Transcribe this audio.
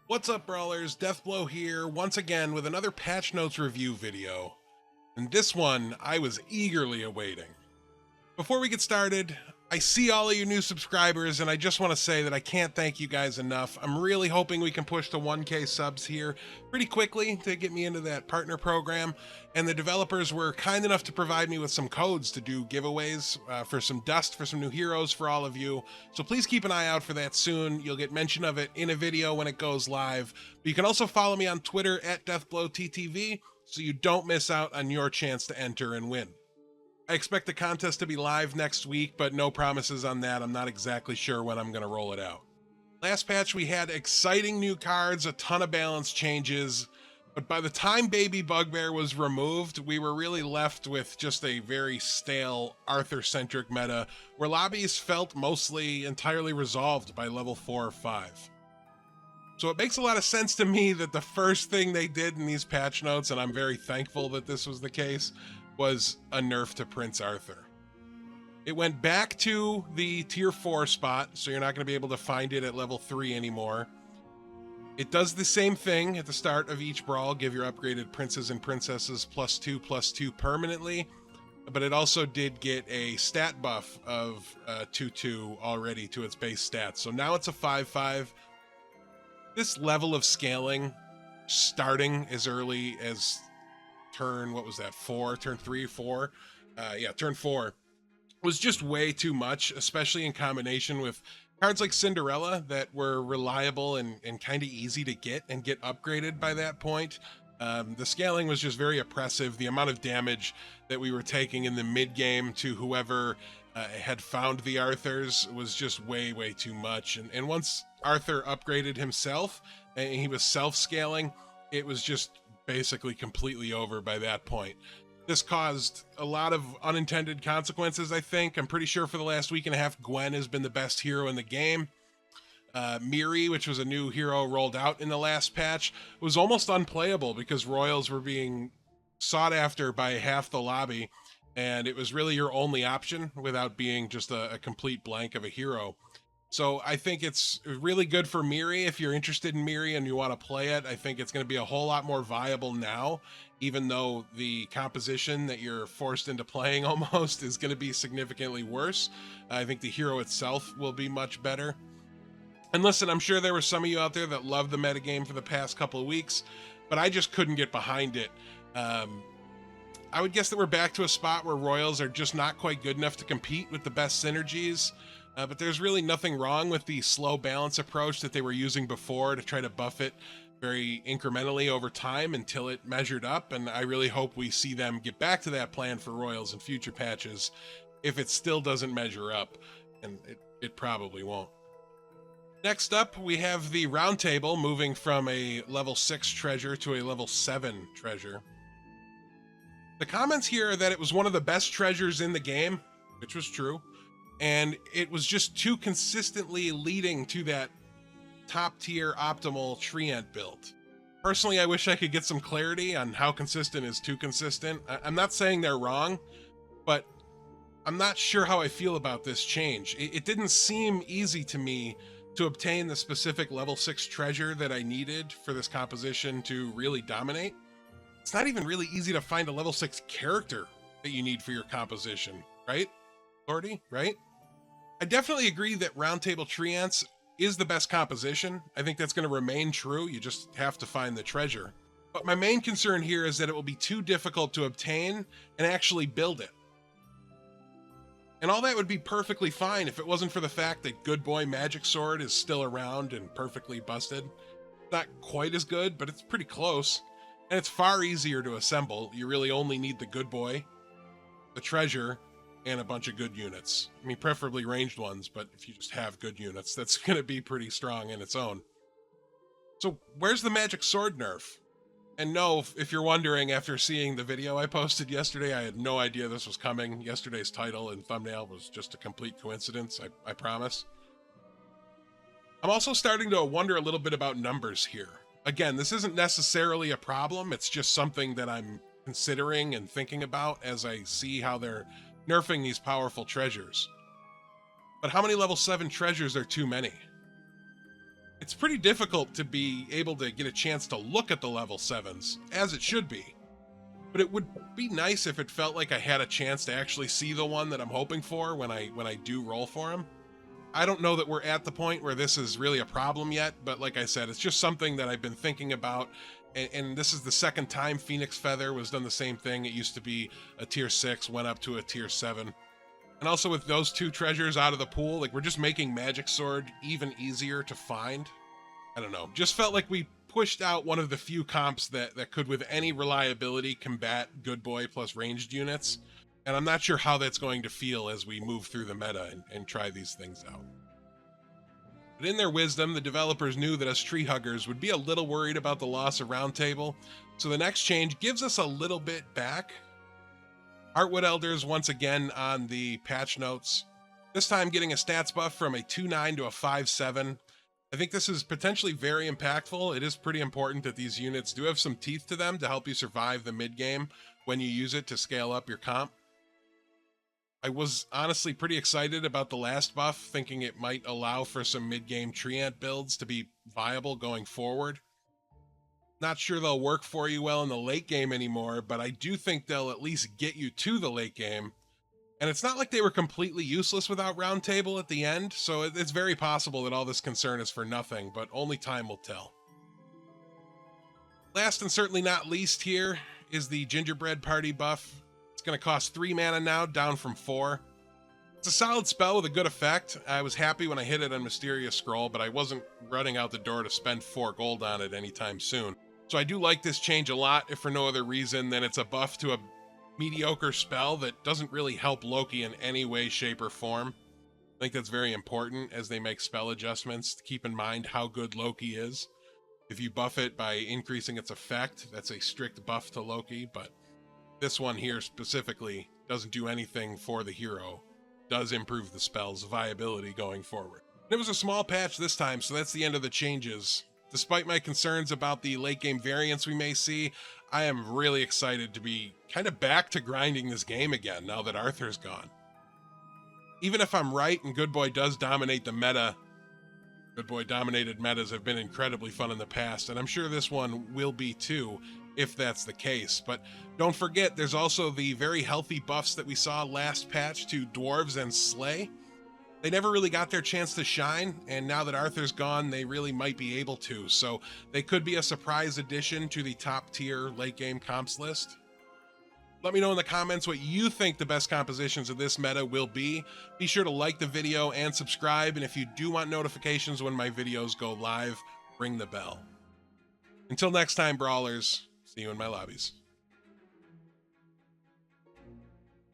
What's up, Brawlers? Deathblow here, once again with another patch notes review video. And this one, I was eagerly awaiting. Before we get started, I see all of you new subscribers, and I just want to say that I can't thank you guys enough. I'm really hoping we can push to 1K subs here pretty quickly to get me into that partner program. And the developers were kind enough to provide me with some codes to do giveaways for some dust, for some new heroes for all of you. So please keep an eye out for that soon. You'll get mention of it in a video when it goes live. But you can also follow me on Twitter at DeathblowTTV so you don't miss out on your chance to enter and win. I expect the contest to be live next week, but no promises on that. I'm not exactly sure when I'm going to roll it out. Last patch, we had exciting new cards, a ton of balance changes, but by the time Baby Bugbear was removed, we were really left with just a very stale Arthur-centric meta, where lobbies felt mostly entirely resolved by level 4 or 5. So it makes a lot of sense to me that the first thing they did in these patch notes, and I'm very thankful that this was the case, was a nerf to Prince Arthur. It went back to the tier 4 spot, so you're not going to be able to find it at level 3 anymore. It does the same thing at the start of each brawl, give your upgraded princes and princesses +2/+2 permanently, but it also did get a stat buff of 2/2 already to its base stats. So now it's a 5/5. This level of scaling, starting as early as turn, what was that, 4? Turn 3 or 4? Turn 4 was just way too much, especially in combination with cards like Cinderella that were reliable and kind of easy to get and get upgraded by that point. The scaling was just very oppressive. The amount of damage that we were taking in the mid-game to whoever had found the Arthurs was just way too much. And once Arthur upgraded himself and he was self-scaling, it was just basically completely over by that point. This caused a lot of unintended consequences, I think. I'm pretty sure for the last week and a half, Gwen has been the best hero in the game. Miri, which was a new hero rolled out in the last patch, was almost unplayable because Royals were being sought after by half the lobby, and it was really your only option without being just a complete blank of a hero. So I think it's really good for Miri if you're interested in Miri and you want to play it. I think it's going to be a whole lot more viable now, even though the composition that you're forced into playing almost is going to be significantly worse. I think the hero itself will be much better. And listen, I'm sure there were some of you out there that loved the metagame for the past couple of weeks, but I just couldn't get behind it. I would guess that we're back to a spot where Royals are just not quite good enough to compete with the best synergies. But there's really nothing wrong with the slow balance approach that they were using before to try to buff it very incrementally over time until it measured up. And I really hope we see them get back to that plan for Royals in future patches if it still doesn't measure up. And it probably won't. Next up, we have the Roundtable moving from a level 6 treasure to a level 7 treasure. The comments here are that it was one of the best treasures in the game, which was true. And it was just too consistently leading to that top tier optimal Treant build. Personally, I wish I could get some clarity on how consistent is too consistent. I'm not saying they're wrong, but I'm not sure how I feel about this change. It didn't seem easy to me to obtain the specific level 6 treasure that I needed for this composition to really dominate. It's not even really easy to find a level 6 character that you need for your composition, right? Lordy, right? I definitely agree that Roundtable Treants is the best composition. I think that's going to remain true. You just have to find the treasure. But my main concern here is that it will be too difficult to obtain and actually build it. And all that would be perfectly fine if it wasn't for the fact that Good Boy Magic Sword is still around and perfectly busted. Not quite as good, but it's pretty close. And it's far easier to assemble. You really only need the Good Boy, the treasure, and a bunch of good units. I mean, preferably ranged ones, but if you just have good units, that's going to be pretty strong in its own. So where's the Magic Sword nerf? And no, if you're wondering, after seeing the video I posted yesterday, I had no idea this was coming. Yesterday's title and thumbnail was just a complete coincidence, I promise. I'm also starting to wonder a little bit about numbers here. Again, this isn't necessarily a problem, it's just something that I'm considering and thinking about as I see how they're nerfing these powerful treasures. But how many level 7 treasures are too many? It's pretty difficult to be able to get a chance to look at the level 7s, as it should be. But it would be nice if it felt like I had a chance to actually see the one that I'm hoping for when I do roll for him. I don't know that we're at the point where this is really a problem yet, but like I said, it's just something that I've been thinking about, and this is the second time Phoenix Feather was done the same thing. It used to be a tier 6, went up to a tier 7. And also with those 2 treasures out of the pool, like, we're just making Magic Sword even easier to find. I don't know, just felt like we pushed out one of the few comps that could with any reliability combat Good Boy plus ranged units. And I'm not sure how that's going to feel as we move through the meta and try these things out. But in their wisdom, the developers knew that us tree huggers would be a little worried about the loss of Roundtable, so the next change gives us a little bit back. Heartwood Elders once again on the patch notes, this time getting a stats buff from a 2/9 to a 5/7. I think this is potentially very impactful. It is pretty important that these units do have some teeth to them to help you survive the mid-game when you use it to scale up your comp. I was honestly pretty excited about the last buff, thinking it might allow for some mid-game Treant builds to be viable going forward. Not sure they'll work for you well in the late game anymore, but I do think they'll at least get you to the late game. And it's not like they were completely useless without Roundtable at the end, so it's very possible that all this concern is for nothing, but only time will tell. Last and certainly not least here is the Gingerbread party buff. It's going to cost 3 mana now, down from 4. It's a solid spell with a good effect. I was happy when I hit it on Mysterious Scroll, but I wasn't running out the door to spend 4 gold on it anytime soon. So I do like this change a lot, if for no other reason than it's a buff to a mediocre spell that doesn't really help Loki in any way, shape, or form. I think that's very important as they make spell adjustments to keep in mind how good Loki is. If you buff it by increasing its effect, that's a strict buff to Loki, but this one here specifically doesn't do anything for the hero. It does improve the spell's viability going forward. It was a small patch this time, so that's the end of the changes. Despite my concerns about the late game variance we may see, I am really excited to be kind of back to grinding this game again now that Arthur's gone. Even if I'm right and Good Boy does dominate the meta, Good Boy dominated metas have been incredibly fun in the past, and I'm sure this one will be too, if that's the case. But don't forget, there's also the very healthy buffs that we saw last patch to Dwarves and Slay. They never really got their chance to shine, and now that Arthur's gone, they really might be able to, so they could be a surprise addition to the top tier late game comps list. Let me know in the comments what you think the best compositions of this meta will be. Be sure to like the video and subscribe, and if you do want notifications when my videos go live, ring the bell. Until next time, Brawlers, see you in my lobbies.